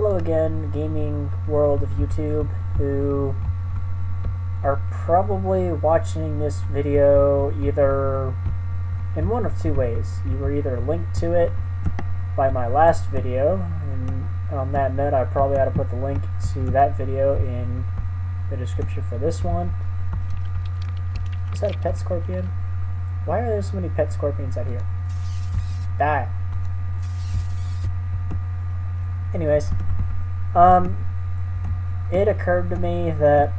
hello again, gaming world of YouTube, who are probably watching this video either in one of two ways. You were either linked to it by my last video, and on that note I probably ought to put the link to that video in the description for this one. Is that a pet scorpion? Why are there so many pet scorpions out here? Die. Anyways, it occurred to me that,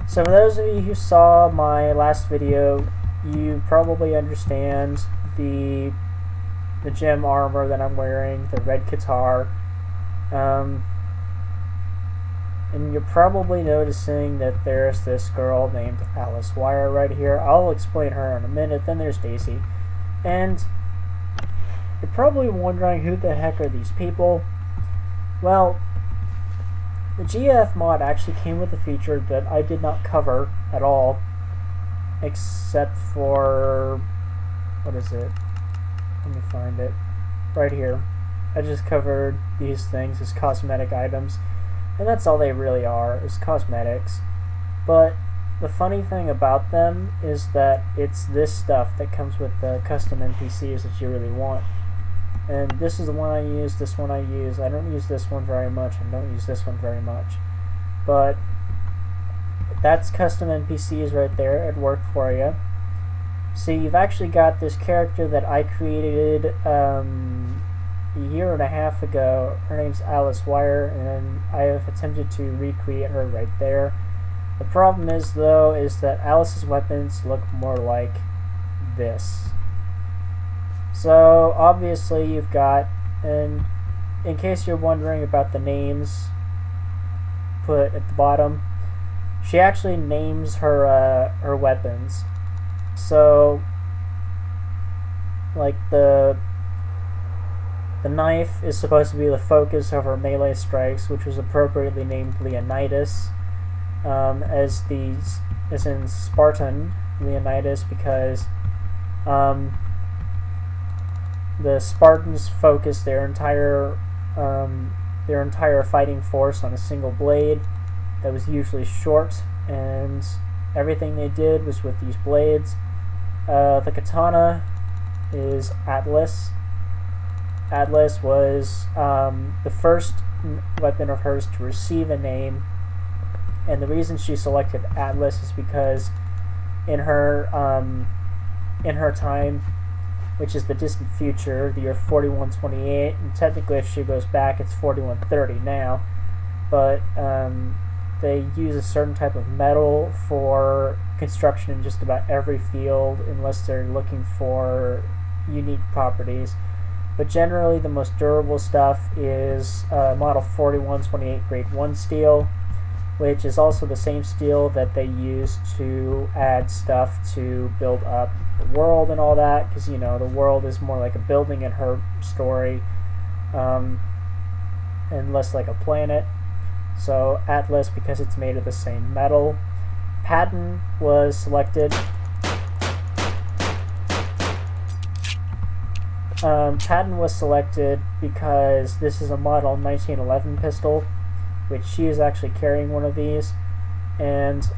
so for those of you who saw my last video, you probably understand the gem armor that I'm wearing, the red guitar, and you're probably noticing that there's this girl named Alice Wire right here. I'll explain her in a minute. Then there's Daisy, and you're probably wondering who the heck are these people. Well, the GF mod actually came with a feature that I did not cover at all, except for, what is it? Let me find it. Right here. I just covered these things as cosmetic items, and that's all they really are, is cosmetics. But the funny thing about them is that it's this stuff that comes with the custom NPCs that you really want. And this is the one I use, this one I use. I don't use this one very much, and don't use this one very much. But that's custom NPCs right there at work for you. So you've actually got this character that I created a year and a half ago. Her name's Alice Wire, and I have attempted to recreate her right there. The problem is, though, is that Alice's weapons look more like this. So obviously you've got, and in case you're wondering about the names put at the bottom, she actually names her weapons. So like the knife is supposed to be the focus of her melee strikes, which was appropriately named Leonidas, as in Spartan Leonidas, because the Spartans focused their entire fighting force on a single blade that was usually short, and everything they did was with these blades. The katana is Atlas. Atlas was the first weapon of hers to receive a name, and the reason she selected Atlas is because in her time, which is the distant future, the year 4128, and technically if she goes back it's 4130 now, but they use a certain type of metal for construction in just about every field unless they're looking for unique properties. But generally the most durable stuff is model 4128 grade 1 steel, which is also the same steel that they use to add stuff to build up the world and all that, because, you know, the world is more like a building in her story, and less like a planet. So Atlas, because it's made of the same metal. Patton was selected. Patton was selected because this is a model 1911 pistol, which she is actually carrying one of these, and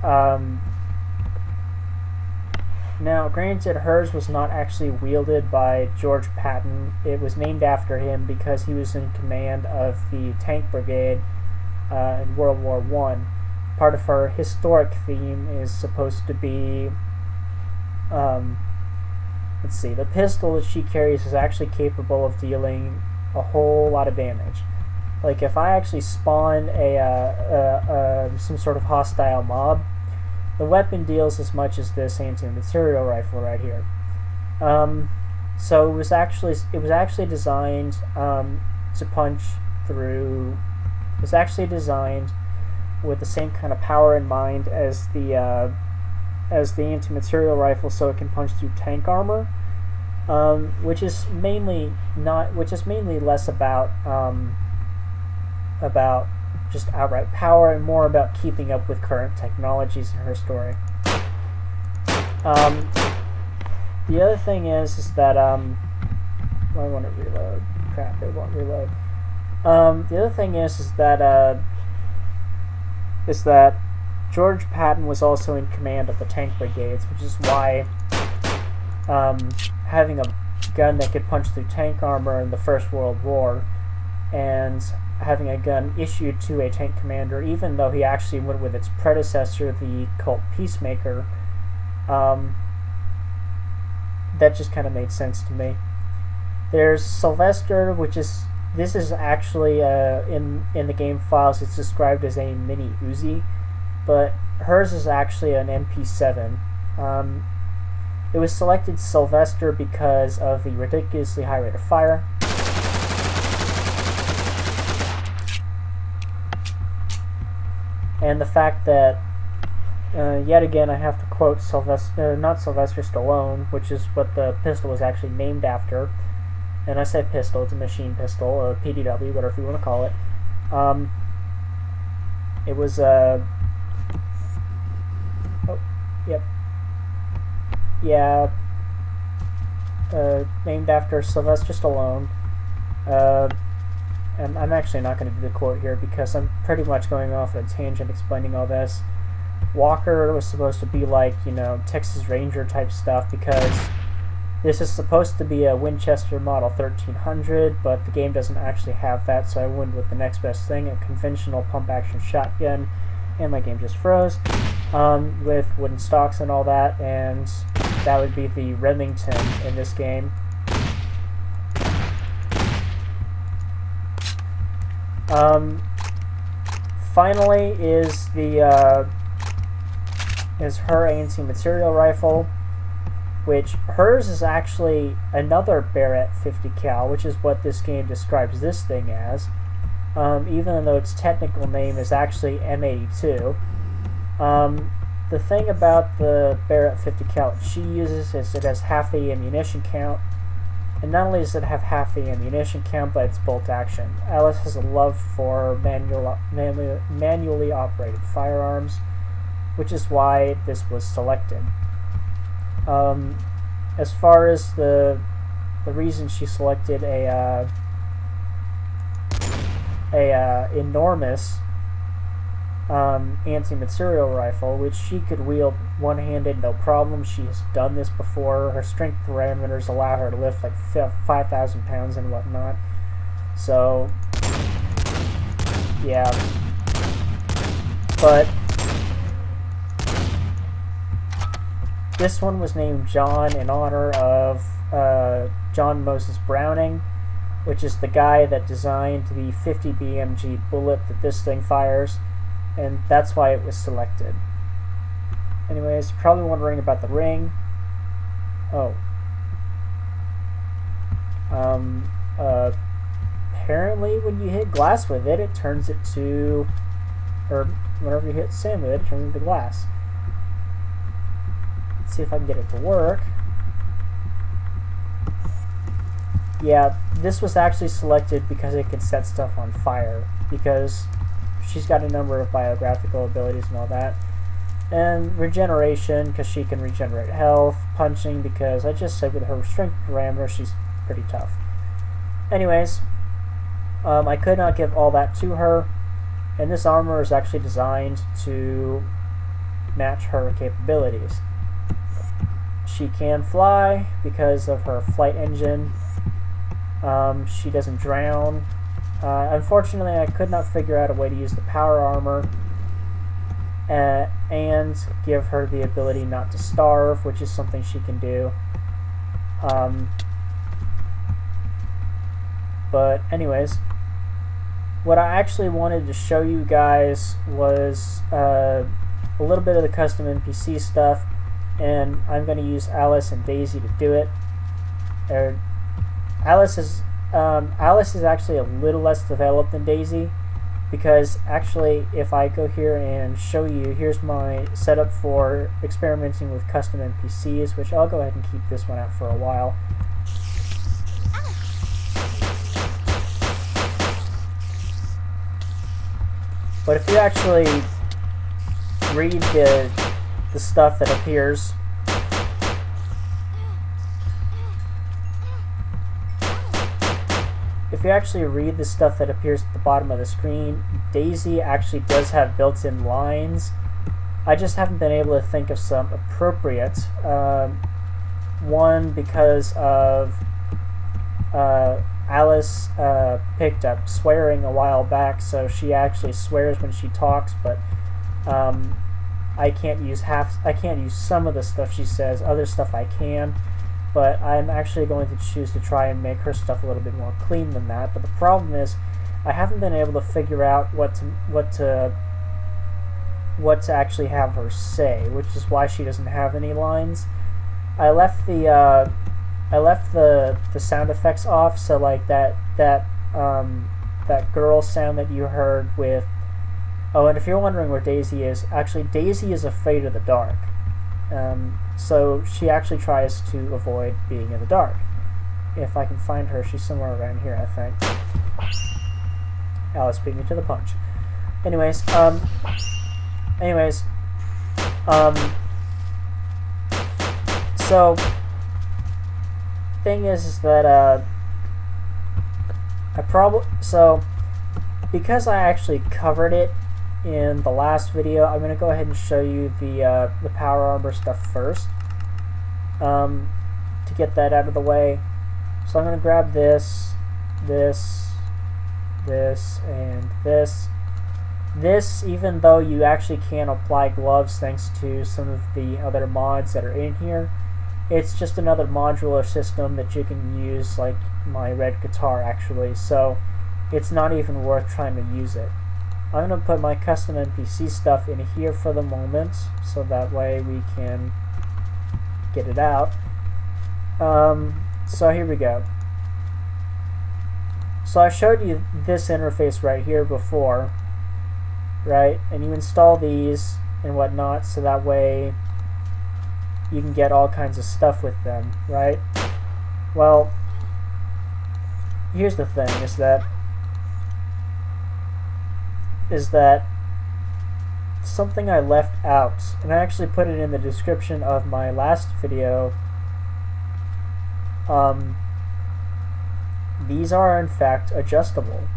now granted hers was not actually wielded by George Patton. It was named after him because he was in command of the tank brigade in World War I. Part of her historic theme is supposed to be, let's see, the pistol that she carries is actually capable of dealing a whole lot of damage. Like if I actually spawn some sort of hostile mob, the weapon deals as much as this anti-material rifle right here. So it was actually designed to punch through. It was actually designed with the same kind of power in mind as the anti-material rifle, so it can punch through tank armor, which is mainly less about just outright power and more about keeping up with current technologies in her story. The other thing is that I want to reload. Crap, it won't reload. The other thing is that George Patton was also in command of the tank brigades, which is why having a gun that could punch through tank armor in the First World War and having a gun issued to a tank commander, even though he actually went with its predecessor, the Colt Peacemaker, that just kind of made sense to me. There's Sylvester, this is actually in the game files it's described as a mini Uzi, but hers is actually an MP7. It was selected Sylvester because of the ridiculously high rate of fire. And the fact that, yet again, I have to quote not Sylvester Stallone, which is what the pistol was actually named after. And I say pistol, it's a machine pistol, a PDW, whatever you want to call it. It was, oh, yep. Yeah, named after Sylvester Stallone. And I'm actually not going to do the quote here because I'm pretty much going off a tangent explaining all this. Walker was supposed to be like, Texas Ranger type stuff because this is supposed to be a Winchester Model 1300, but the game doesn't actually have that, so I went with the next best thing, a conventional pump-action shotgun, and my game just froze, with wooden stocks and all that, and that would be the Remington in this game. Finally is her anti-material rifle, which hers is actually another Barrett 50 cal, which is what this game describes this thing as, even though its technical name is actually M82. The thing about the Barrett 50 cal she uses is it has half the ammunition count. And not only does it have half the ammunition count, but it's bolt action. Alice has a love for manually operated firearms, which is why this was selected. As far as the reason she selected a enormous anti-material rifle, which she could wield one-handed no problem. She has done this before. Her strength parameters allow her to lift like 5,000 pounds and whatnot. So, yeah. But this one was named John in honor of John Moses Browning, which is the guy that designed the 50 BMG bullet that this thing fires. And that's why it was selected. Anyways, you're probably wondering about the ring. Oh. Apparently when you hit glass with it, it turns it to... Or whenever you hit sand with it, it turns into glass. Let's see if I can get it to work. Yeah, this was actually selected because it can set stuff on fire. Because she's got a number of biographical abilities and all that. And regeneration, because she can regenerate health. Punching, because I just said with her strength parameter, she's pretty tough. Anyways, I could not give all that to her. And this armor is actually designed to match her capabilities. She can fly because of her flight engine. She doesn't drown. Unfortunately, I could not figure out a way to use the power armor and give her the ability not to starve, which is something she can do. But anyways, what I actually wanted to show you guys was a little bit of the custom NPC stuff, and I'm going to use Alice and Daisy to do it. Alice is actually a little less developed than Daisy, because actually if I go here and show you, here's my setup for experimenting with custom NPCs, which I'll go ahead and keep this one out for a while. But if you actually read the stuff that appears, if you actually read the stuff that appears at the bottom of the screen, Daisy actually does have built-in lines. I just haven't been able to think of some appropriate. One, because of Alice picked up swearing a while back, so she actually swears when she talks, but I can't use some of the stuff she says. Other stuff I can, but I'm actually going to choose to try and make her stuff a little bit more clean than that. But the problem is, I haven't been able to figure out what to actually have her say, which is why she doesn't have any lines. I left the sound effects off, so like that girl sound that you heard with. Oh, and if you're wondering where Daisy is, actually Daisy is afraid of the dark. So she actually tries to avoid being in the dark. If I can find her, she's somewhere around here, I think. Alice beat me to the punch. Anyways, so thing is that because I actually covered it in the last video, I'm going to go ahead and show you the power armor stuff first, to get that out of the way. So I'm going to grab this, and this. This, even though you actually can apply gloves thanks to some of the other mods that are in here, it's just another modular system that you can use, like my red guitar actually, so it's not even worth trying to use it. I'm going to put my custom NPC stuff in here for the moment, so that way we can get it out. So here we go. So I showed you this interface right here before, right? And you install these and whatnot, so that way you can get all kinds of stuff with them, right? Well, here's the thing, is that something I left out, and I actually put it in the description of my last video. These are in fact adjustable.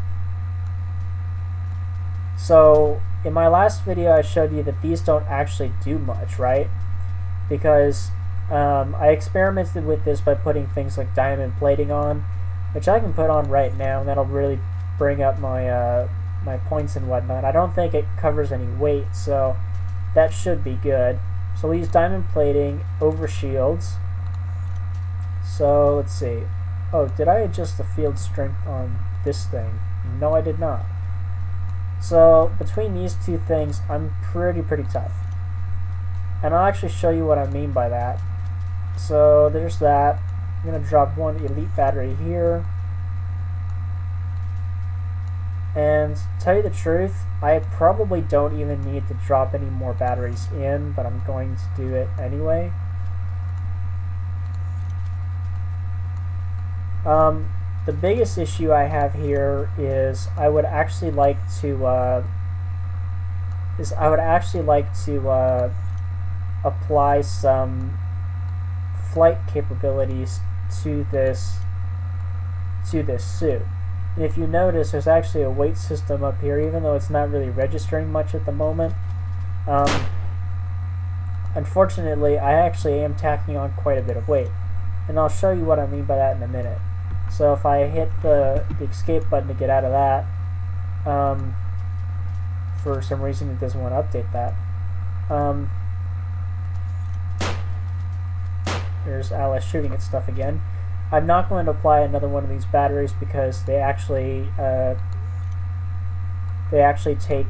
So in my last video I showed you that these don't actually do much, right? Because I experimented with this by putting things like diamond plating on, which I can put on right now, and that'll really bring up my my points and whatnot. I don't think it covers any weight, so that should be good. So we use diamond plating over shields. So let's see. Oh, did I adjust the field strength on this thing? No, I did not. So between these two things, I'm pretty tough. And I'll actually show you what I mean by that. So there's that. I'm going to drop one elite battery here. And to tell you the truth, I probably don't even need to drop any more batteries in, but I'm going to do it anyway. The biggest issue I have here is I would actually like to apply some flight capabilities to this suit. And if you notice, there's actually a weight system up here, even though it's not really registering much at the moment. Unfortunately, I actually am tacking on quite a bit of weight, and I'll show you what I mean by that in a minute. So if I hit the escape button to get out of that, for some reason it doesn't want to update that. There's Alice shooting at stuff again. I'm not going to apply another one of these batteries because they actually take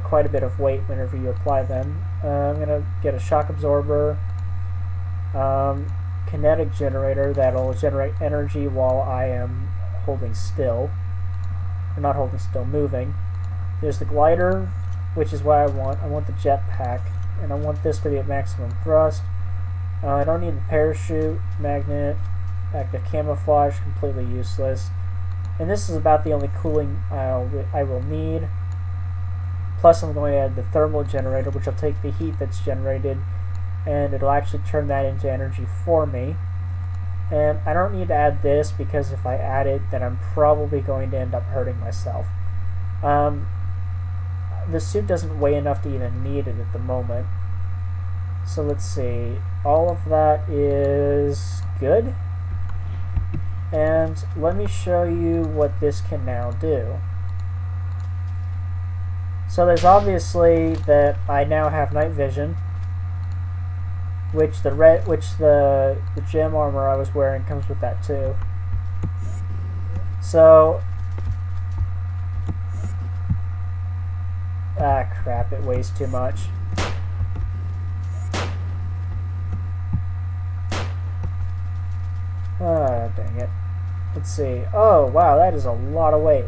quite a bit of weight whenever you apply them. I'm going to get a shock absorber, kinetic generator that'll generate energy while I am holding still. Or not holding still, moving. There's the glider, which is what I want. I want the jetpack, and I want this to be at maximum thrust. I don't need the parachute, magnet, active camouflage, completely useless. And this is about the only cooling I will need. Plus I'm going to add the thermal generator, which will take the heat that's generated and it'll actually turn that into energy for me. And I don't need to add this because if I add it, then I'm probably going to end up hurting myself. The suit doesn't weigh enough to even need it at the moment. So let's see. All of that is good. And let me show you what this can now do. So there's obviously that I now have night vision, which the gem armor I was wearing comes with that too. So crap, it weighs too much. Oh, dang it. Let's see. Oh, wow, that is a lot of weight.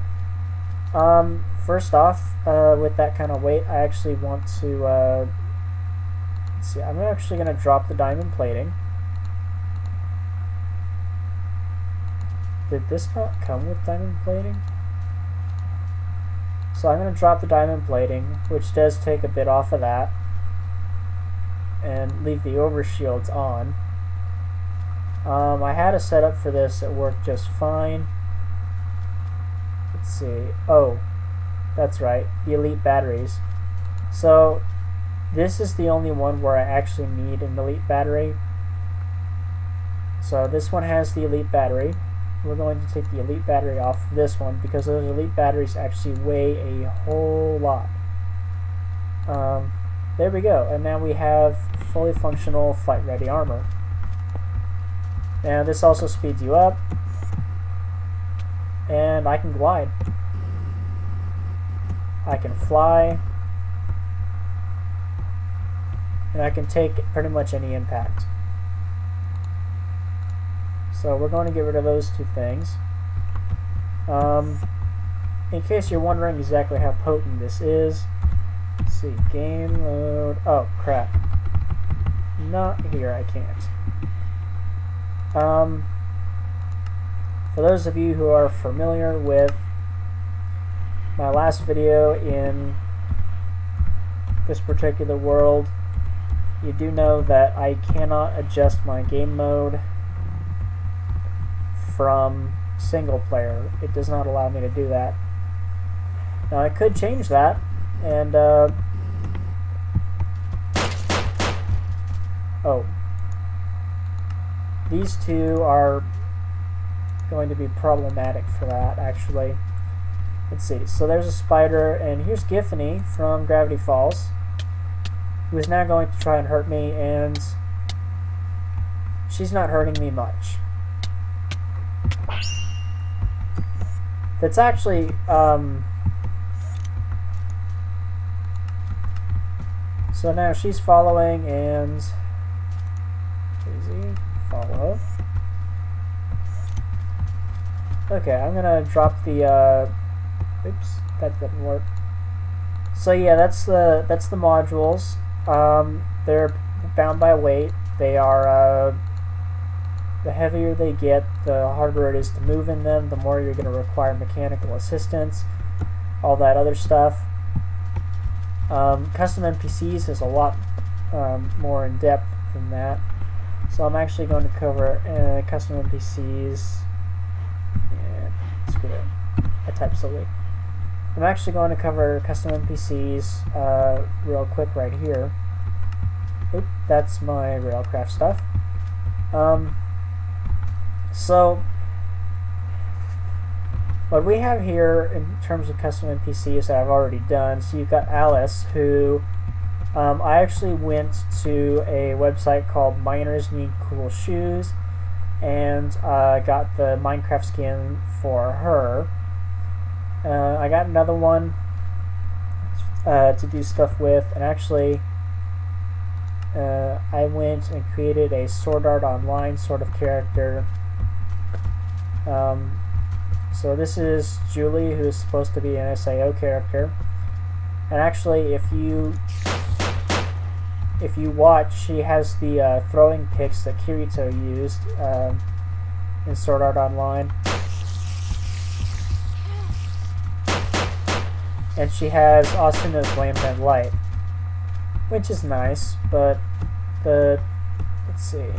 First off, with that kind of weight, I actually want to, let's see, I'm actually going to drop the diamond plating. Did this not come with diamond plating? So I'm going to drop the diamond plating, which does take a bit off of that, and leave the overshields on. I had a setup for this that worked just fine. Let's see. Oh, that's right, the elite batteries. So this is the only one where I actually need an elite battery. So this one has the elite battery. We're going to take the elite battery off this one because those elite batteries actually weigh a whole lot. There we go, and now we have fully functional fight ready armor. Now this also speeds you up, and I can glide. I can fly, and I can take pretty much any impact. So we're going to get rid of those two things. In case you're wondering exactly how potent this is, let's see, game mode. Oh crap, not here, I can't. For those of you who are familiar with my last video in this particular world, you do know that I cannot adjust my game mode from single player. It does not allow me to do that. Now I could change that, and oh, these two are going to be problematic for that, actually. Let's see, so there's a spider, and here's Giffany from Gravity Falls, who is now going to try and hurt me, and she's not hurting me much. That's actually, so now she's following, and easy, follow. Okay, I'm gonna drop the, oops, that didn't work. So yeah, that's the modules. They're bound by weight. They are, the heavier they get, the harder it is to move in them, the more you're going to require mechanical assistance, all that other stuff. Custom NPCs is a lot more in depth than that. So I'm actually going to cover custom NPCs. Yeah, screw it. I typed silly. I'm actually going to cover custom NPCs real quick right here. Oop, that's my Railcraft stuff. So what we have here in terms of custom NPCs that I've already done, so you've got Alice, who I actually went to a website called Miners Need Cool Shoes and got the Minecraft skin for her. I got another one to do stuff with, and actually I went and created a Sword Art Online sort of character. So this is Julie, who is supposed to be an SAO character, and actually if you watch, she has the throwing picks that Kirito used in Sword Art Online. And she has Asuna's Lambent Light, which is nice, but let's see.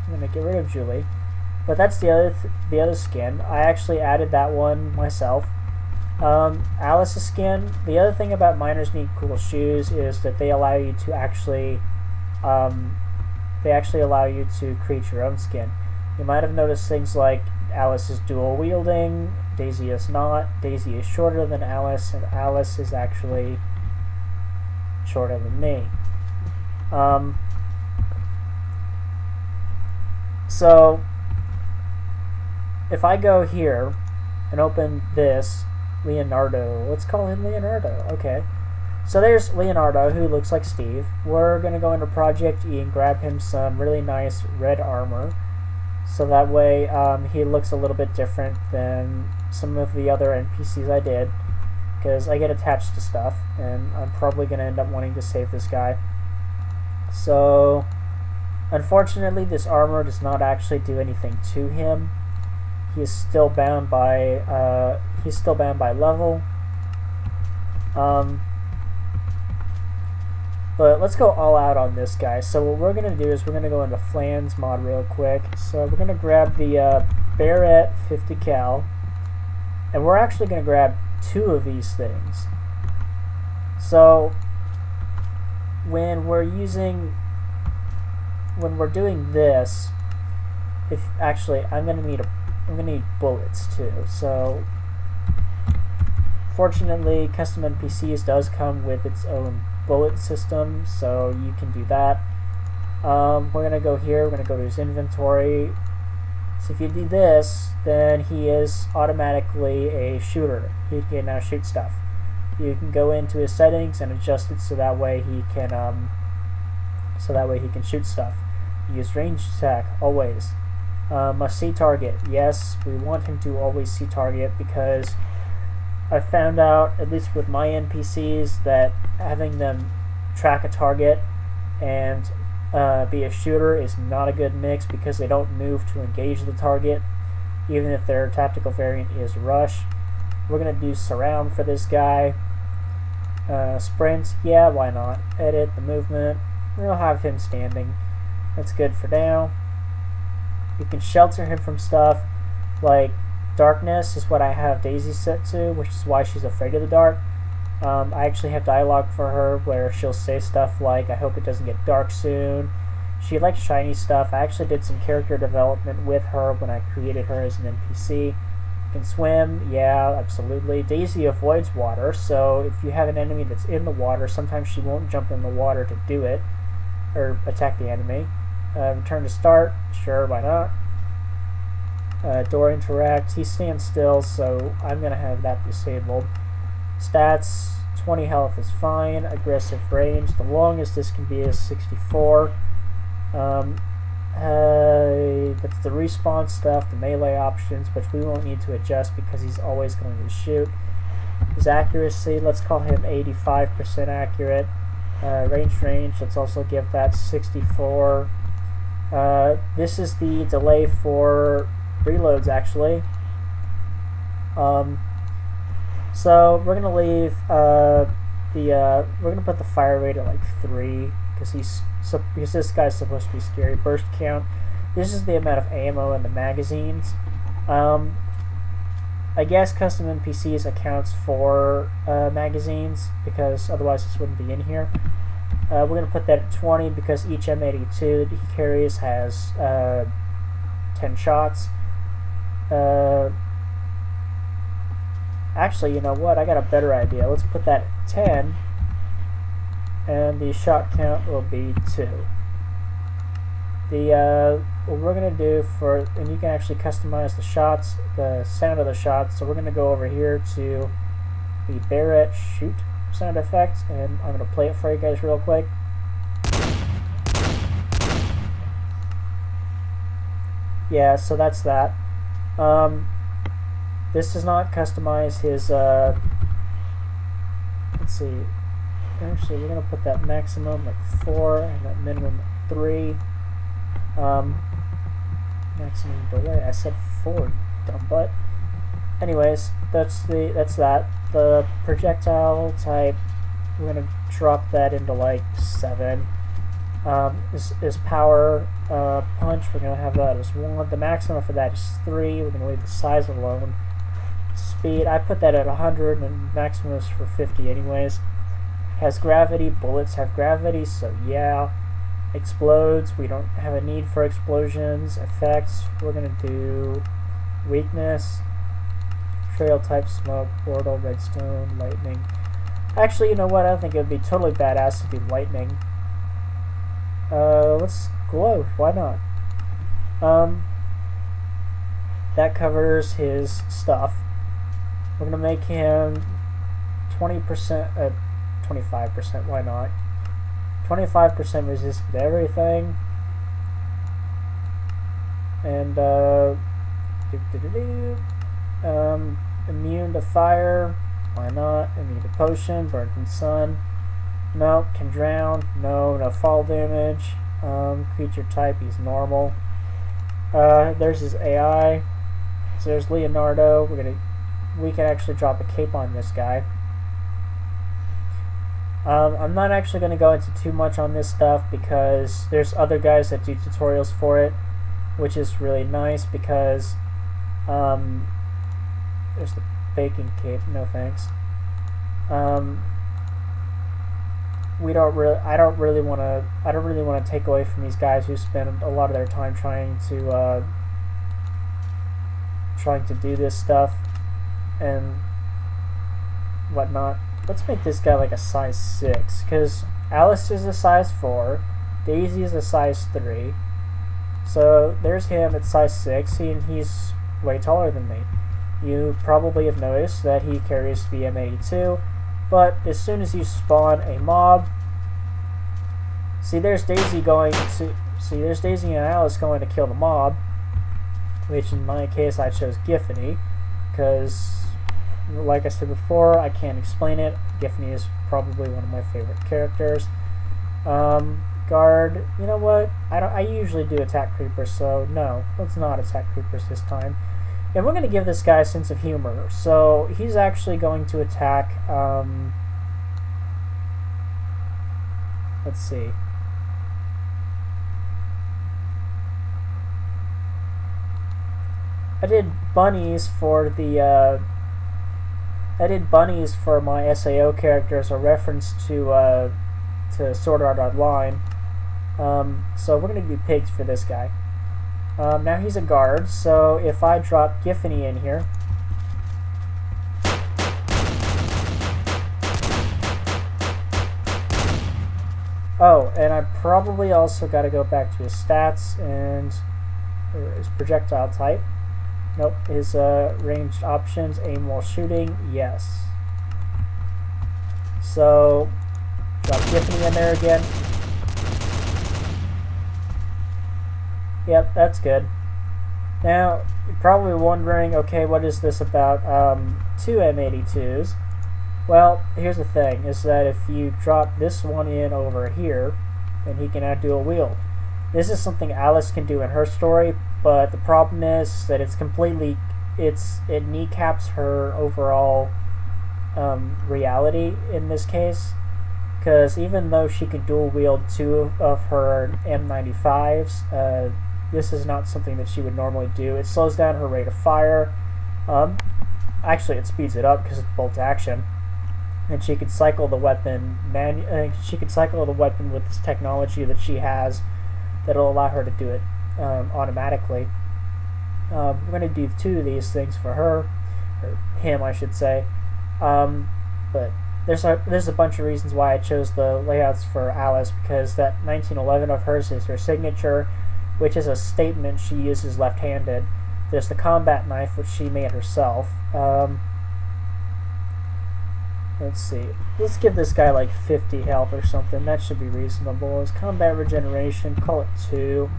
I'm gonna get rid of Julie. But that's the other skin. I actually added that one myself. Alice's skin. The other thing about Miners Need Cool Shoes is that they allow you to actually allow you to create your own skin. You might have noticed things like Alice is dual wielding, Daisy is not. Daisy is shorter than Alice, and Alice is actually shorter than me. So if I go here and open this, Leonardo, let's call him Leonardo. Okay, so there's Leonardo, who looks like Steve. We're gonna go into Project E and grab him some really nice red armor, so that way he looks a little bit different than some of the other NPCs I did, because I get attached to stuff, and I'm probably gonna end up wanting to save this guy. So unfortunately, this armor does not actually do anything to him. He's still bound by level. But let's go all out on this guy. So what we're gonna do is we're gonna go into Flan's mod real quick. So we're gonna grab the Barrett 50 cal, and we're actually gonna grab 2 of these things. So when we're doing this, I'm gonna need bullets too. So fortunately, custom NPCs does come with its own bullet system, so you can do that. We're gonna go here. We're gonna go to his inventory. So if you do this, then he is automatically a shooter. He can now shoot stuff. You can go into his settings and adjust it so that way he can shoot stuff. Use range attack always. Must see target. Yes, we want him to always see target, because I found out, at least with my NPCs, that having them track a target and be a shooter is not a good mix, because they don't move to engage the target, even if their tactical variant is rush. We're going to do surround for this guy. Sprint, yeah, why not? Edit the movement. We'll have him standing. That's good for now. You can shelter him from stuff like darkness is what I have Daisy set to, which is why she's afraid of the dark. I actually have dialogue for her where she'll say stuff like, I hope it doesn't get dark soon. She likes shiny stuff. I actually did some character development with her when I created her as an NPC. Can swim, yeah, absolutely. Daisy avoids water, so if you have an enemy that's in the water, sometimes she won't jump in the water to do it, or attack the enemy. Return to start, sure, why not? Door interact, he stands still, so I'm going to have that disabled. Stats, 20 health is fine. Aggressive range, the longest this can be is 64. That's the respawn stuff, the melee options, which we won't need to adjust because he's always going to shoot. His accuracy, let's call him 85% accurate. Range, let's also give that 64. This is the delay for reloads, actually. So we're gonna leave we're gonna put the fire rate at like 3 because this guy's supposed to be scary. Burst count. This is the amount of ammo in the magazines. I guess custom NPCs accounts for magazines, because otherwise this wouldn't be in here. We're going to put that at 20 because each M82 he carries has 10 shots. Actually, you know what? I got a better idea. Let's put that at 10, and the shot count will be 2. What we're going to do and you can actually customize the shots, the sound of the shots, so we're going to go over here to the Barrett shoot sound effect, and I'm going to play it for you guys real quick. Yeah, so that's that. This does not customize his, let's see, actually we're going to put that maximum at 4 and that minimum at 3. Maximum delay, I said 4, dumb butt. Anyways, that's that. The projectile type, we're gonna drop that into like 7. His power Punch, we're going to have that as 1. The maximum for that is 3. We're going to leave the size alone. Speed, I put that at 100, and maximum is for 50 anyways. Has gravity, bullets have gravity, so yeah. Explodes, we don't have a need for explosions. Effects, we're going to do weakness, trail type, smoke, portal, redstone, lightning. Actually, you know what, I think it would be totally badass to do lightning. Let's glow, why not? That covers his stuff. We're gonna make him 20%, 25%, why not? 25% resistant to everything. And, immune to fire, why not? Immune to potion, burn from sun. No, can drown. No fall damage. Creature type, he's normal. There's his AI. So there's Leonardo. We can actually drop a cape on this guy. I'm not actually going to go into too much on this stuff because there's other guys that do tutorials for it, which is really nice because there's the baking cape. No thanks. I don't really want to take away from these guys who spend a lot of their time trying to do this stuff and whatnot. Let's make this guy like a size 6, because Alice is a size 4, Daisy is a size 3, so there's him at size 6, and he's way taller than me. You probably have noticed that he carries the M82, but as soon as you spawn a mob, there's Daisy and Alice going to kill the mob, which in my case I chose Giffany, because like I said before, I can't explain it. Giffany is probably one of my favorite characters. Guard, you know what? I usually do attack creepers, so no, let's not attack creepers this time. And we're going to give this guy a sense of humor. So he's actually going to attack, let's see. I did bunnies for my SAO character as a reference to Sword Art Online. So we're going to do pigs for this guy. Now he's a guard, so if I drop Giffany in here, oh, and I probably also got to go back to his stats and his projectile type. Nope, his ranged options, aim while shooting, yes. So, drop Giffany in there again. Yep, that's good. Now, you're probably wondering, okay, what is this about 2 M82s? Well, here's the thing, is that if you drop this one in over here, then he can now dual wield. This is something Alice can do in her story, but the problem is that it kneecaps her overall reality in this case, because even though she can dual wield 2 of her M95s, this is not something that she would normally do. It slows down her rate of fire. Actually, it speeds it up because it's bolt action, and she can cycle the weapon. She can cycle the weapon with this technology that she has that'll allow her to do it automatically. We're going to do 2 of these things for her, or him, I should say. But there's a bunch of reasons why I chose the layouts for Alice, because that 1911 of hers is her signature, which is a statement she uses left-handed. There's the combat knife, which she made herself. Let's see. Let's give this guy like 50 health or something. That should be reasonable. His combat regeneration, call it 2.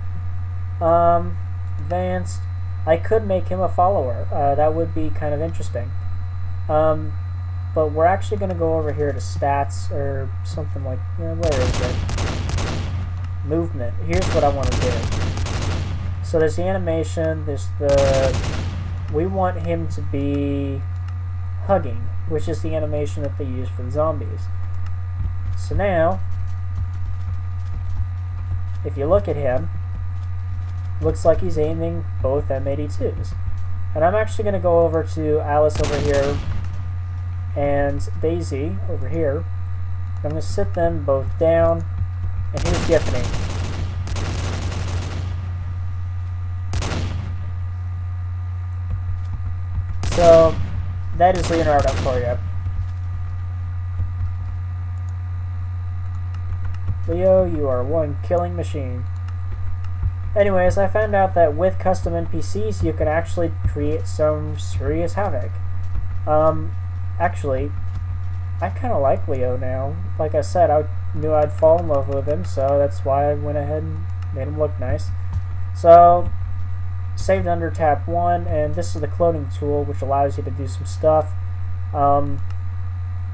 Advanced. I could make him a follower. That would be kind of interesting. But we're actually going to go over here to stats or something like... where is it? Movement. Here's what I want to do. So there's the animation. There's the... We want him to be hugging, which is the animation that they use for the zombies. So now, if you look at him, looks like he's aiming both M82s. And I'm actually going to go over to Alice over here and Daisy over here. I'm going to sit them both down, and here's Giffany. So, that is Leonardo for you. Leo, you are one killing machine. Anyways, I found out that with custom NPCs, you can actually create some serious havoc. Actually, I kind of like Leo now. Like I said, I knew I'd fall in love with him, so that's why I went ahead and made him look nice. So, saved under tab 1, and this is the cloning tool, which allows you to do some stuff.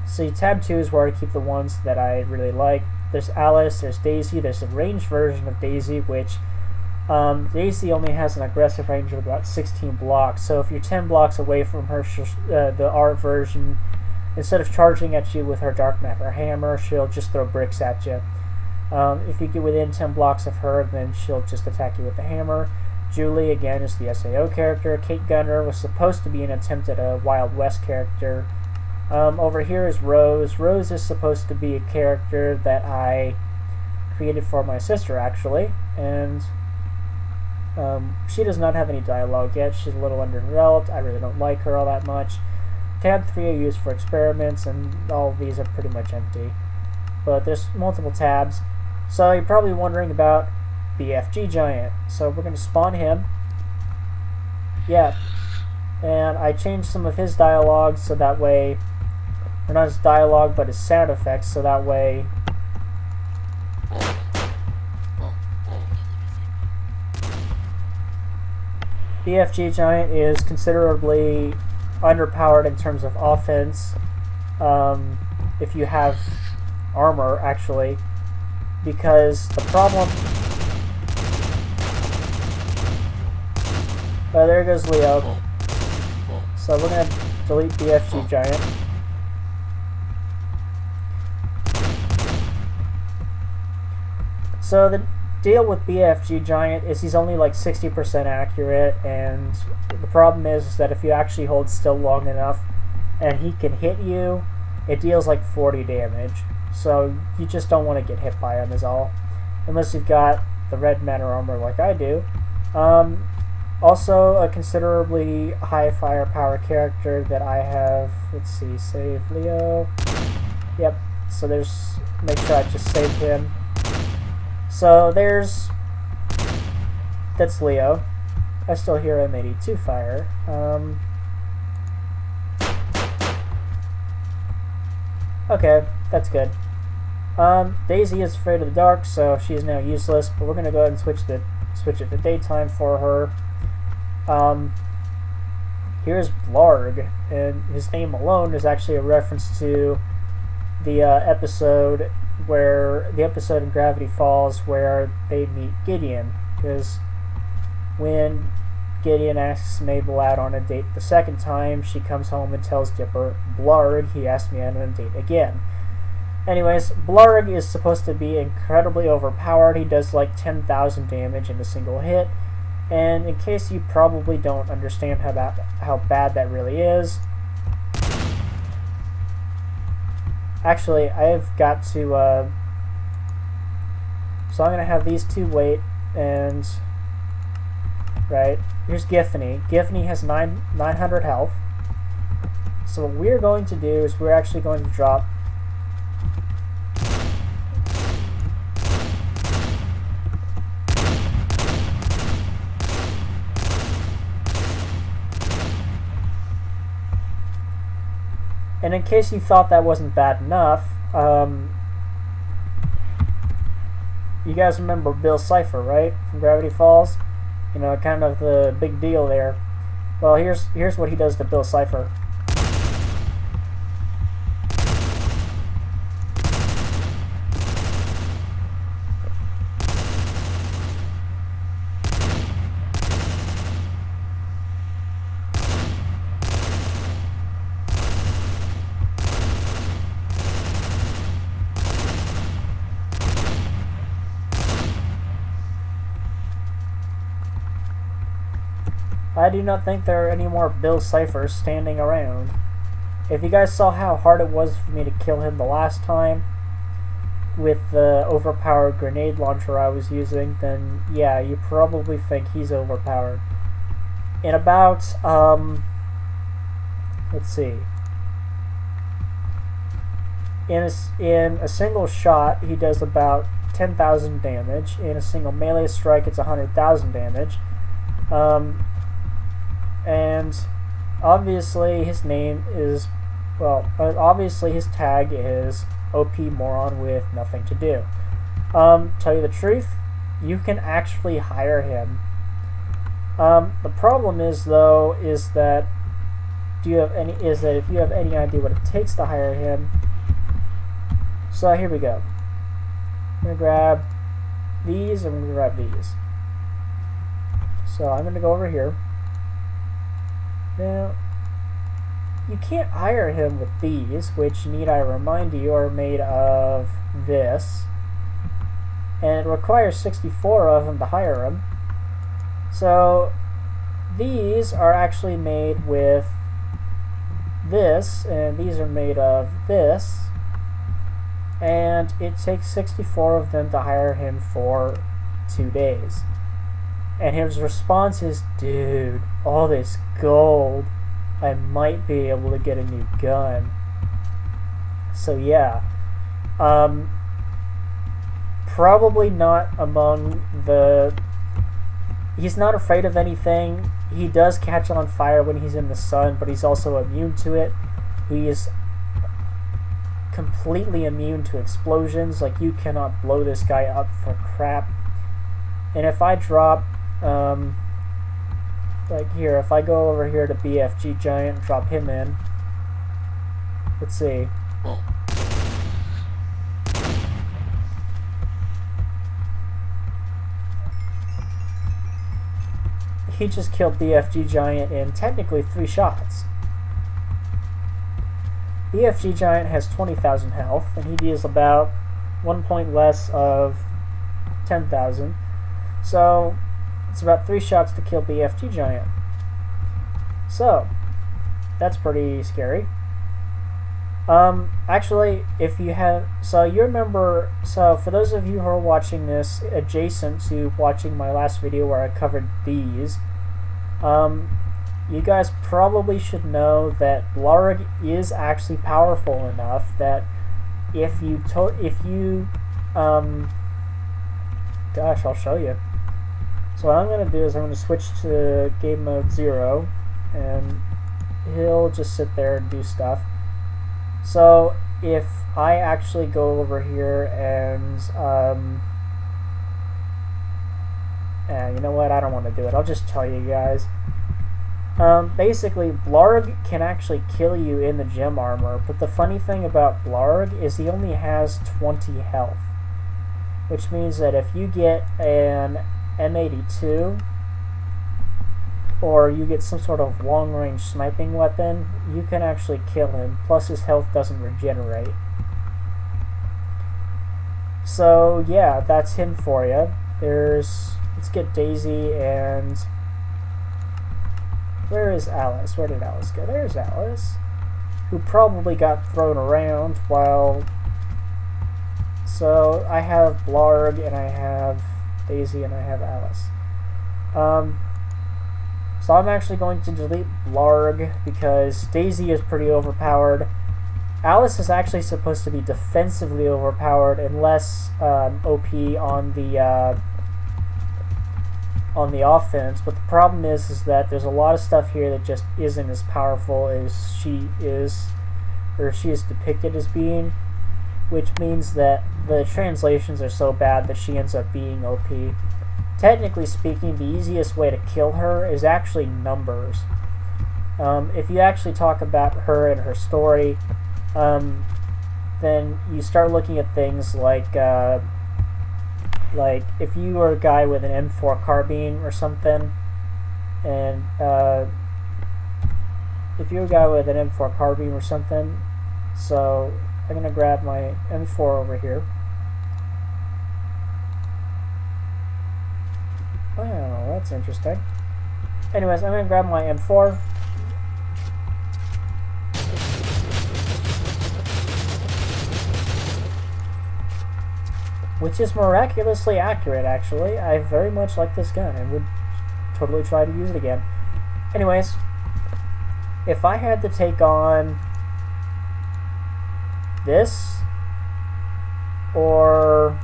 See, tab 2 is where I keep the ones that I really like. There's Alice, there's Daisy, there's a ranged version of Daisy, which Daisy only has an aggressive range of about 16 blocks, so if you're 10 blocks away from her, the art version, instead of charging at you with her Dark Matter hammer, she'll just throw bricks at you. If you get within 10 blocks of her, then she'll just attack you with the hammer. Julie, again, is the SAO character. Kate Gunner was supposed to be an attempt at a Wild West character. Over here is Rose. Rose is supposed to be a character that I created for my sister, actually, and she does not have any dialogue yet. She's a little underdeveloped. I really don't like her all that much. Tab 3 I use for experiments, and all of these are pretty much empty. But there's multiple tabs. So you're probably wondering about BFG Giant. So we're going to spawn him. Yeah. And I changed some of his dialogue so that way, or not his dialogue, but his sound effects, so that way BFG Giant is considerably underpowered in terms of offense, if you have armor, actually, because the problem... Oh, there goes Leo. So we're going to delete BFG Giant. So the deal with BFG Giant is he's only like 60% accurate, and the problem is that if you actually hold still long enough and he can hit you, it deals like 40 damage. So you just don't want to get hit by him is all. Unless you've got the red matter armor like I do. Also, a considerably high firepower character that I have, let's see, save Leo. Yep, so there's, make sure I just saved him. So there's, that's Leo. I still hear M82 fire. Okay, that's good. Daisy is afraid of the dark, so she is now useless, but we're going to go ahead and switch it to daytime for her. Here's Blarg, and his name alone is actually a reference to the episode in Gravity Falls where they meet Gideon, because when Gideon asks Mabel out on a date the second time, she comes home and tells Dipper, Blarg, he asked me out on a date again. Anyways, Blarg is supposed to be incredibly overpowered. He does like 10,000 damage in a single hit. And in case you probably don't understand how bad that really is, actually, I've got to, so I'm going to have these two wait, and, right, here's Giffany. Giffany has 900 health. So what we're going to do is we're actually going to drop And in case you thought that wasn't bad enough, you guys remember Bill Cipher, right? From Gravity Falls? You know, kind of the big deal there. Well, here's what he does to Bill Cipher. I do not think there are any more Bill Cyphers standing around. If you guys saw how hard it was for me to kill him the last time with the overpowered grenade launcher I was using, then yeah, you probably think he's overpowered. In about, let's see. In a single shot, he does about 10,000 damage. In a single melee strike, it's 100,000 damage. And obviously his name is, well, obviously his tag is OP Moron with nothing to do. Tell you the truth, you can actually hire him. The problem is, though, is that if you have any idea what it takes to hire him. So here we go. I'm gonna grab these and I'm gonna grab these. So I'm gonna go over here. Now, you can't hire him with these, which, need I remind you, are made of this. And it requires 64 of them to hire him. So, these are actually made with this, and these are made of this. And it takes 64 of them to hire him for 2 days. And his response is, dude, all this gold, I might be able to get a new gun. So yeah, probably not among the... He's not afraid of anything. He does catch on fire when he's in the sun, but he's also immune to it. He is completely immune to explosions. Like, you cannot blow this guy up for crap. And if I drop, like here, if I go over here to BFG Giant and drop him in, let's see. He just killed BFG Giant in technically 3 shots. BFG Giant has 20,000 health, and he deals about 1 point less of 10,000. So, it's about 3 shots to kill BFG Giant. So, that's pretty scary. Actually, if you have... So, you remember... So, for those of you who are watching this adjacent to watching my last video where I covered these, you guys probably should know that Blarg is actually gosh, I'll show you. So what I'm going to do is I'm going to switch to game mode 0, and he'll just sit there and do stuff. So if I actually go over here and, you know what, I don't want to do it, I'll just tell you guys. Basically, Blarg can actually kill you in the gem armor, but the funny thing about Blarg is he only has 20 health. Which means that if you get an M82, or you get some sort of long-range sniping weapon, you can actually kill him, plus his health doesn't regenerate. So yeah, that's him for you. Let's get Daisy and... Where is Alice? Where did Alice go? There's Alice, who probably got thrown around while... So I have Blarg, and I have Daisy, and I have Alice. So I'm actually going to delete Blarg because Daisy is pretty overpowered. Alice is actually supposed to be defensively overpowered and less OP on the offense. But the problem is that there's a lot of stuff here that just isn't as powerful as she is depicted as being. Which means that the translations are so bad that she ends up being OP. Technically speaking, the easiest way to kill her is actually numbers. If you actually talk about her and her story, then you start looking at things like if you were a guy with an M4 carbine or something, and so I'm going to grab my M4 over here. Wow, that's interesting. Anyways, I'm gonna grab my M4. Which is miraculously accurate, actually. I very much like this gun and would totally try to use it again. Anyways, if I had to take on this, or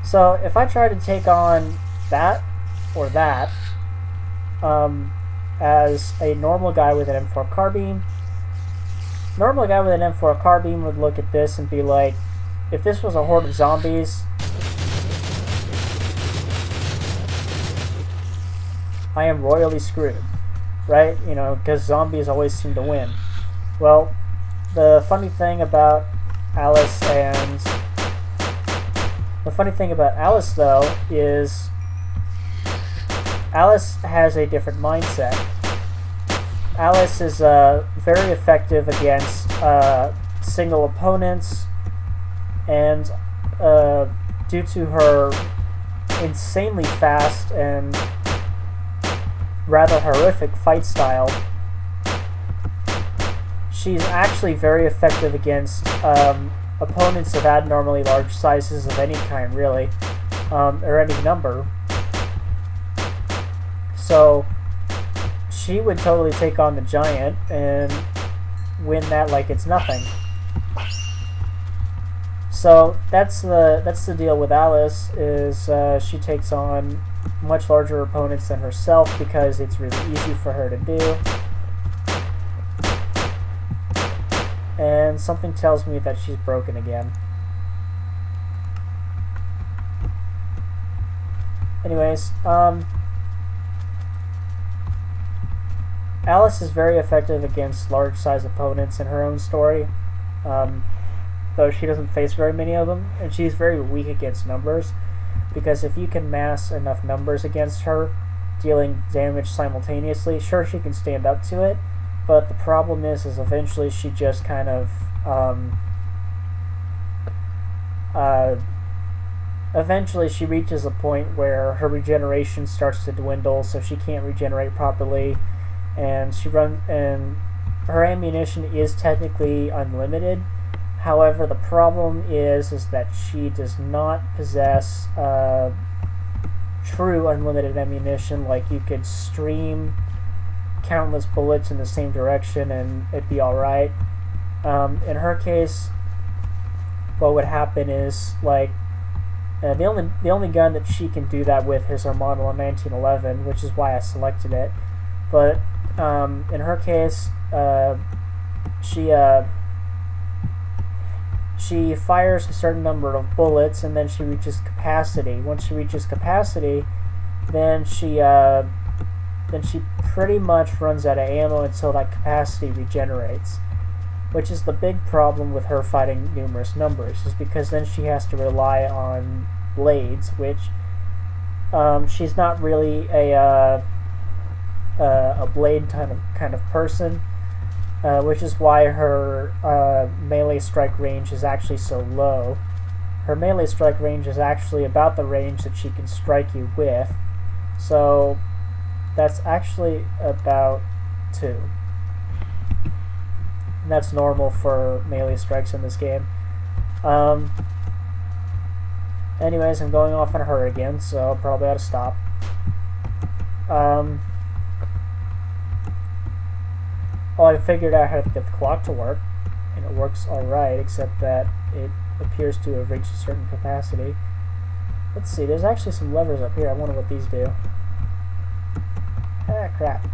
so if I try to take on that or that as a normal guy with an M4 carbine, normal guy with an M4 carbine would look at this and be like, if this was a horde of zombies, I am royally screwed, right? You know, because zombies always seem to win. Well, the funny thing about Alice though is Alice has a different mindset. Alice is very effective against single opponents, and due to her insanely fast and rather horrific fight style, she's actually very effective against opponents of abnormally large sizes of any kind, really, or any number. So she would totally take on the giant and win that like it's nothing. So that's the deal with Alice, is she takes on much larger opponents than herself because it's really easy for her to do. And something tells me that she's broken again. Anyways, Alice is very effective against large-sized opponents in her own story, though she doesn't face very many of them, and she's very weak against numbers, because if you can mass enough numbers against her, dealing damage simultaneously, sure, she can stand up to it, but the problem is eventually she just kind of, eventually she reaches a point where her regeneration starts to dwindle, so she can't regenerate properly, and her ammunition is technically unlimited. However, the problem is that she does not possess true unlimited ammunition. Like, you could stream countless bullets in the same direction and it'd be alright. In her case, what would happen is, like, the only gun that she can do that with is her Model 1911, which is why I selected it. But in her case, she fires a certain number of bullets, and then she reaches capacity. Once she reaches capacity, then she pretty much runs out of ammo until that capacity regenerates, which is the big problem with her fighting numerous numbers, is because then she has to rely on blades, which she's not really a blade kind of person, which is why her melee strike range is actually so low. Her melee strike range is actually about the range that she can strike you with, so that's actually about 2. And that's normal for melee strikes in this game. Anyways, I'm going off on her again, so I'll probably ought to stop. Well, I figured out how to get the clock to work, and it works alright, except that it appears to have reached a certain capacity. Let's see, there's actually some levers up here. I wonder what these do. Ah, crap.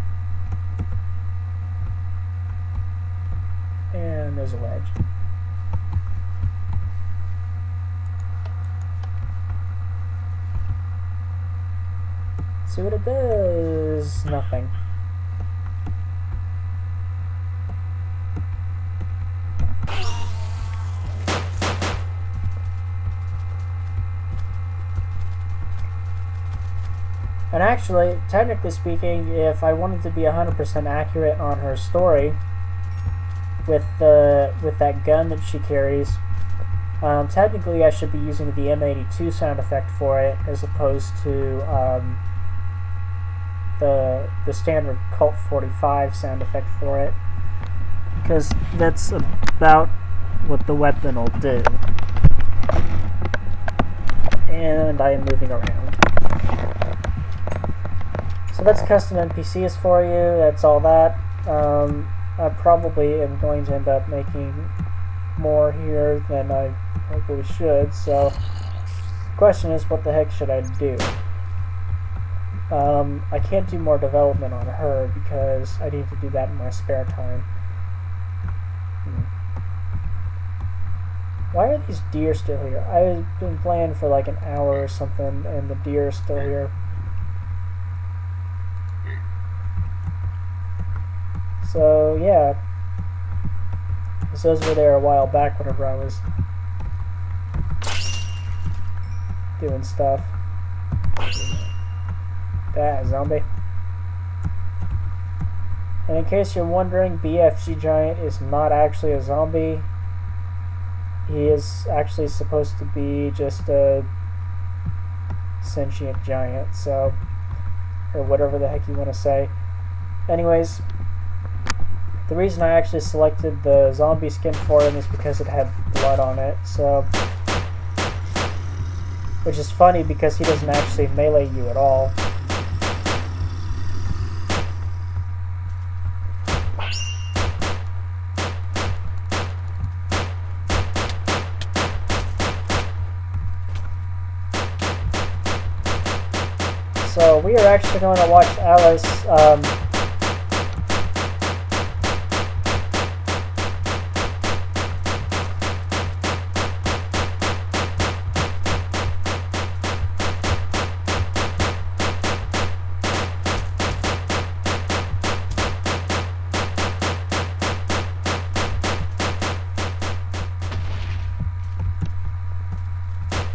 And there's a ledge. See what it does? Nothing. And actually, technically speaking, if I wanted to be 100% accurate on her story with that gun that she carries, technically I should be using the M82 sound effect for it as opposed to the standard Colt 45 sound effect for it, because that's about what the weapon will do. And I am moving around. So that's custom NPCs for you. That's all that. I probably am going to end up making more here than I probably should. So the question is, what the heck should I do? I can't do more development on her because I need to do that in my spare time. Why are these deer still here? I've been playing for like an hour or something and the deer are still here. So yeah, those were there a while back whenever I was doing stuff. That zombie. And in case you're wondering, BFG Giant is not actually a zombie. He is actually supposed to be just a sentient giant, so, or whatever the heck you want to say. Anyways, the reason I actually selected the zombie skin for him is because it had blood on it, so, which is funny because he doesn't actually melee you at all. So we are actually going to watch Alice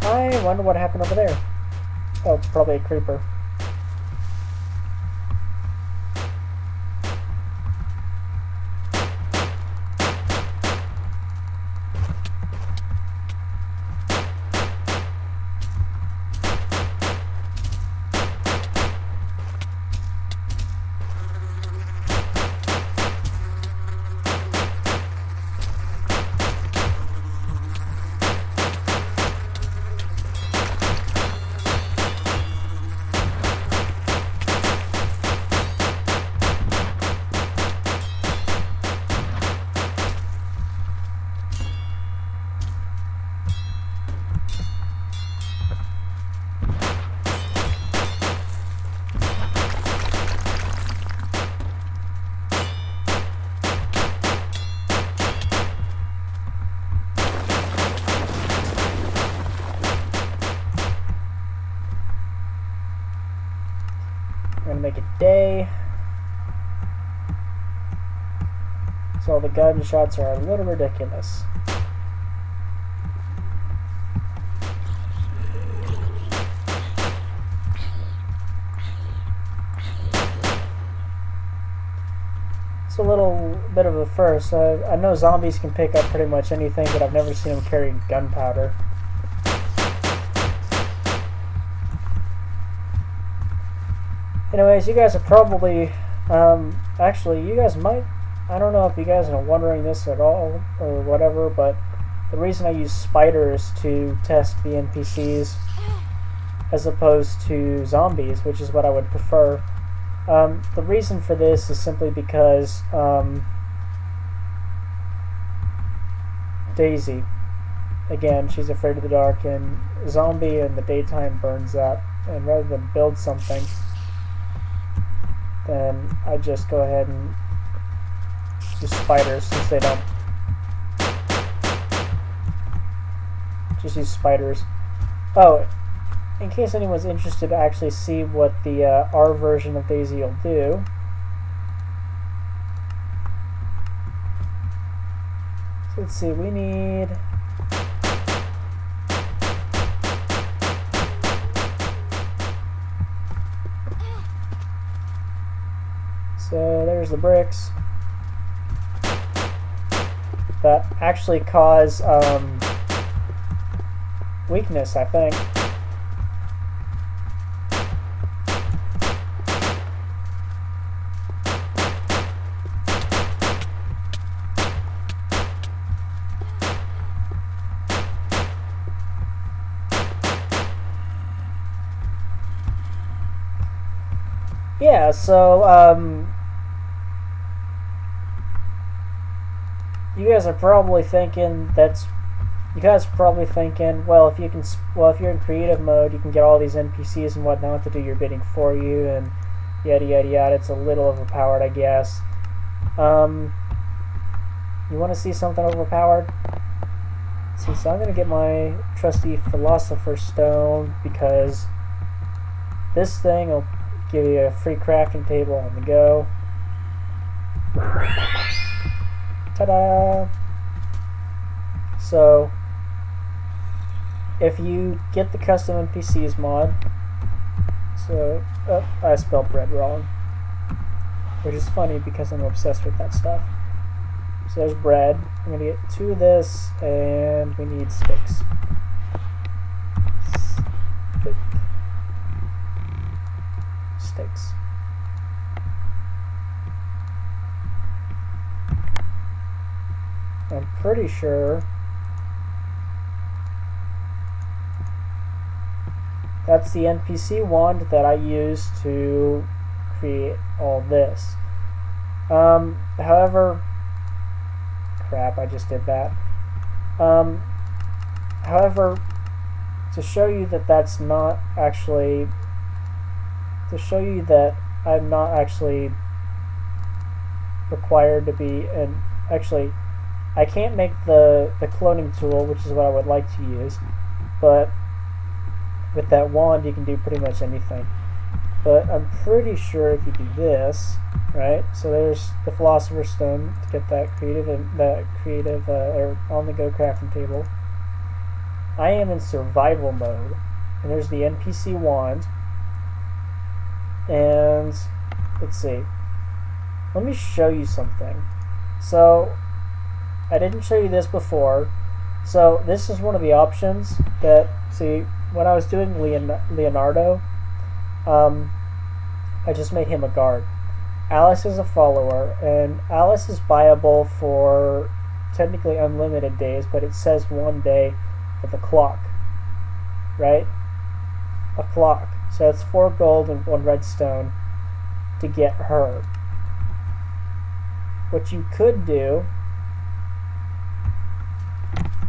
I wonder what happened over there. Oh, probably a creeper. I'm gonna make it day. So the gunshots are a little ridiculous. It's a little bit of a first. I know zombies can pick up pretty much anything, but I've never seen them carry gunpowder. Anyways, you guys are probably, actually, you guys might, I don't know if you guys are wondering this at all or whatever, but the reason I use spiders to test the NPCs as opposed to zombies, which is what I would prefer, the reason for this is simply because Daisy, again, she's afraid of the dark, and zombie in the daytime burns up, and rather than build something, then I just go ahead and use spiders since they don't. Just use spiders. Oh, in case anyone's interested to actually see what the R version of Daisy will do. So let's see, we need There's the bricks. That actually cause weakness, I think. Yeah, so you guys are probably thinking well, if you're in creative mode, you can get all these NPCs and whatnot to do your bidding for you, and yada yada yada. It's a little overpowered, I guess. You want to see something overpowered? See, so I'm gonna get my trusty Philosopher's Stone, because this thing will give you a free crafting table on the go. Ta-da! So, if you get the custom NPCs mod, so, I spelled bread wrong, which is funny because I'm obsessed with that stuff. So there's bread. I'm gonna get 2 of this, and we need sticks. Sticks. I'm pretty sure that's the NPC wand that I used to create all this. However, crap, I just did that. However, to show you that that's not actually, to show you that I'm not actually required to be, and actually, I can't make the cloning tool, which is what I would like to use, but with that wand you can do pretty much anything. But I'm pretty sure if you do this, right? So there's the Philosopher's Stone to get that creative or on-the-go crafting table. I am in survival mode, and there's the NPC wand. And let's see. Let me show you something. So I didn't show you this before. So this is one of the options that, see, when I was doing Leonardo, I just made him a guard. Alice is a follower, and Alice is buyable for technically unlimited days, but it says 1 day with a clock, right? A clock. So it's 4 gold and 1 redstone to get her. What you could do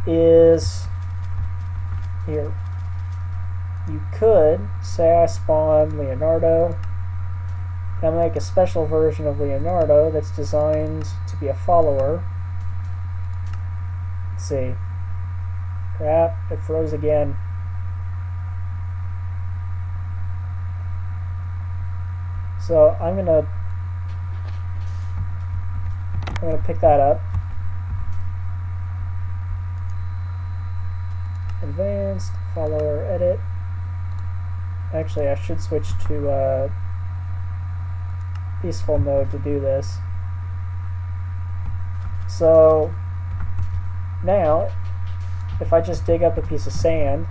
is, here, you could say I spawn Leonardo, and make a special version of Leonardo that's designed to be a follower. Let's see. Crap, it froze again. So I'm gonna pick that up. Advanced, follower, edit. Actually, I should switch to peaceful mode to do this. So now, if I just dig up a piece of sand,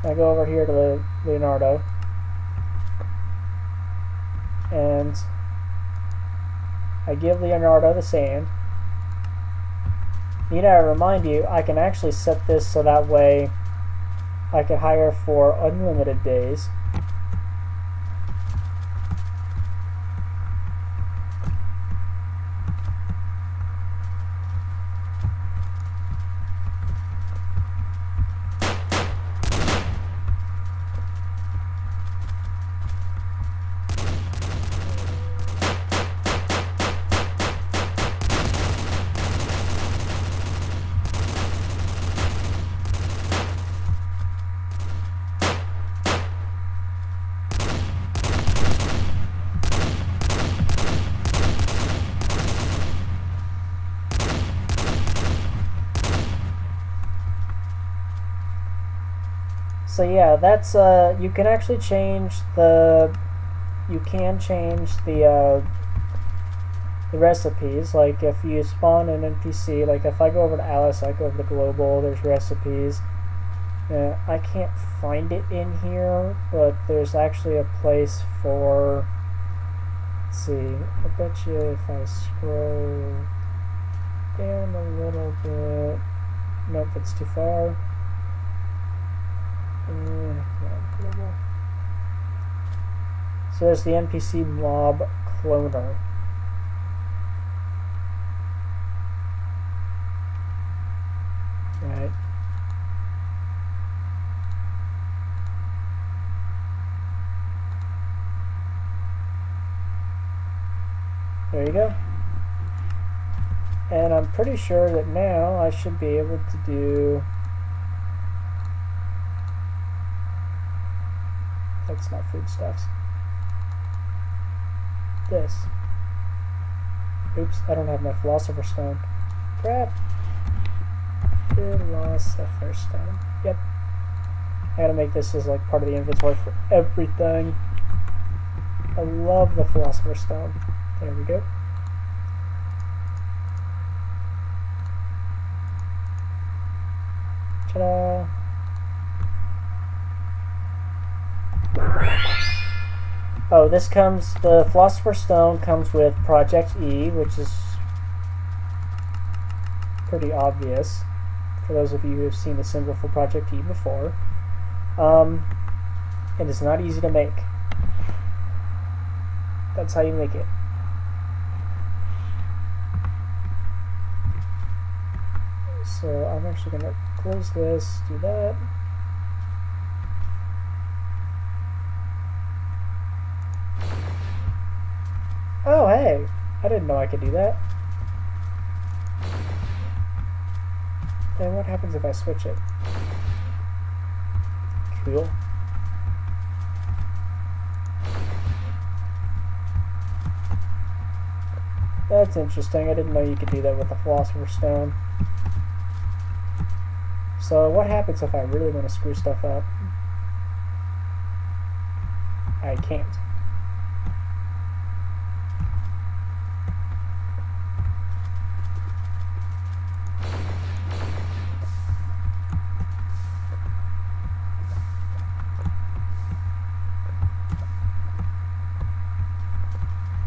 I go over here to Leonardo, and I give Leonardo the sand. Need I remind you, I can actually set this so that way I can hire for unlimited days. So yeah, that's you can actually change the you can change the recipes. Like if you spawn an NPC, like if I go over to Alice, I go over to Global, there's recipes. I can't find it in here, but there's actually a place for, let's see, I bet you if I scroll down a little bit, nope, that's too far. Global. So there's the NPC mob cloner. Right. There you go. And I'm pretty sure that now I should be able to do... That's not foodstuffs. This. Oops, I don't have my Philosopher's Stone. Crap. Philosopher's Stone. Yep. I gotta make this as like part of the inventory for everything. I love the Philosopher's Stone. There we go. Ta-da! Oh, the Philosopher's Stone comes with Project E, which is pretty obvious for those of you who have seen the symbol for Project E before. It is not easy to make. That's how you make it. So I'm actually going to close this, do that. Oh, hey! I didn't know I could do that. And what happens if I switch it? Cool. That's interesting. I didn't know you could do that with the Philosopher's Stone. So what happens if I really want to screw stuff up? I can't.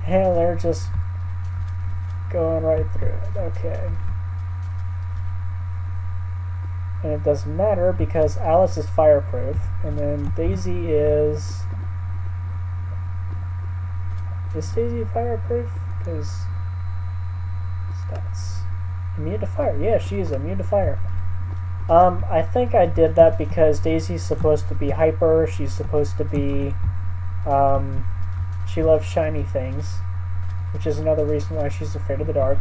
Hell, they're just going right through it. Okay. And it doesn't matter because Alice is fireproof, and then Daisy is... Is Daisy fireproof? Because stats. Immune to fire. Yeah, she is immune to fire. I think I did that because Daisy's supposed to be hyper. She's supposed to be... she loves shiny things, which is another reason why she's afraid of the dark.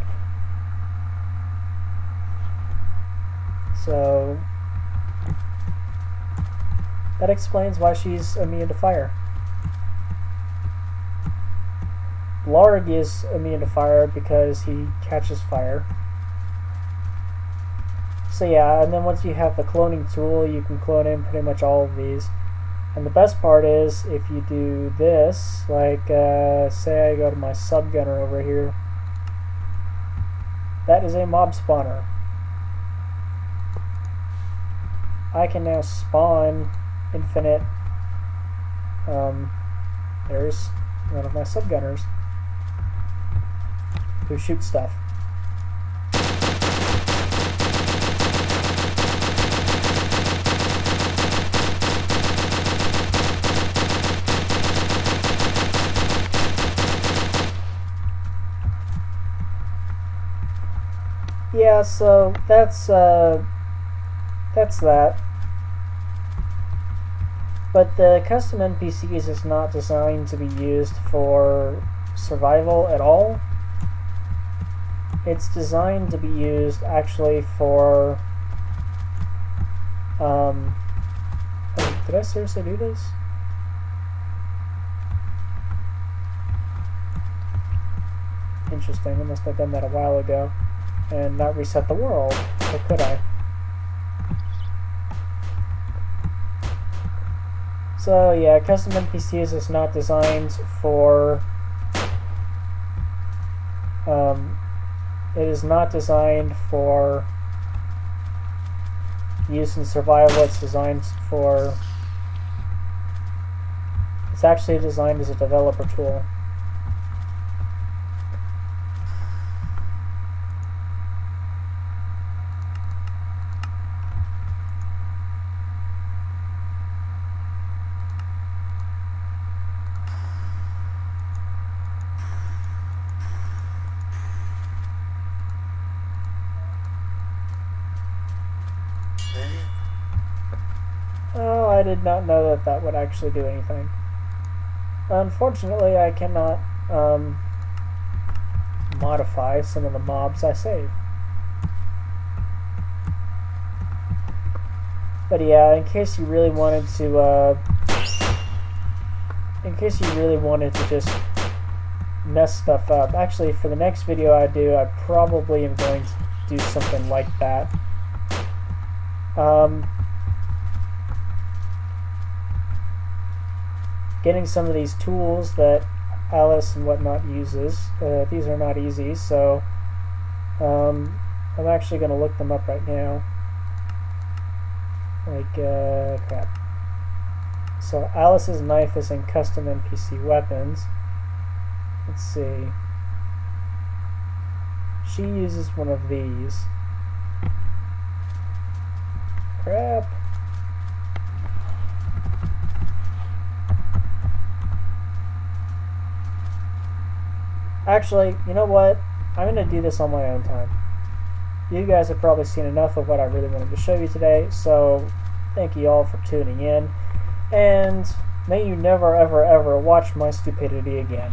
So that explains why she's immune to fire. Larg is immune to fire because he catches fire. So yeah, and then once you have the cloning tool, you can clone in pretty much all of these. And the best part is, if you do this, like, say I go to my subgunner over here, that is a mob spawner. I can now spawn infinite, there's one of my subgunners who shoots stuff. Yeah, so that's that. But the custom NPCs is not designed to be used for survival at all. It's designed to be used actually for did I seriously do this? Interesting, I must have done that a while ago and not reset the world, or could I? So yeah, custom NPCs is not designed for it is not designed for use in survival. It's designed for, it's actually designed as a developer tool. Oh, I did not know that that would actually do anything. Unfortunately, I cannot modify some of the mobs I save. But yeah, in case you really wanted to, just mess stuff up. Actually, for the next video I do, I probably am going to do something like that. Getting some of these tools that Alice and whatnot uses, these are not easy, so I'm actually going to look them up right now. Like, crap. So Alice's knife is in custom NPC weapons. Let's see. She uses one of these. Crap. Actually, you know what? I'm going to do this on my own time. You guys have probably seen enough of what I really wanted to show you today, so thank you all for tuning in, and may you never ever ever watch my stupidity again.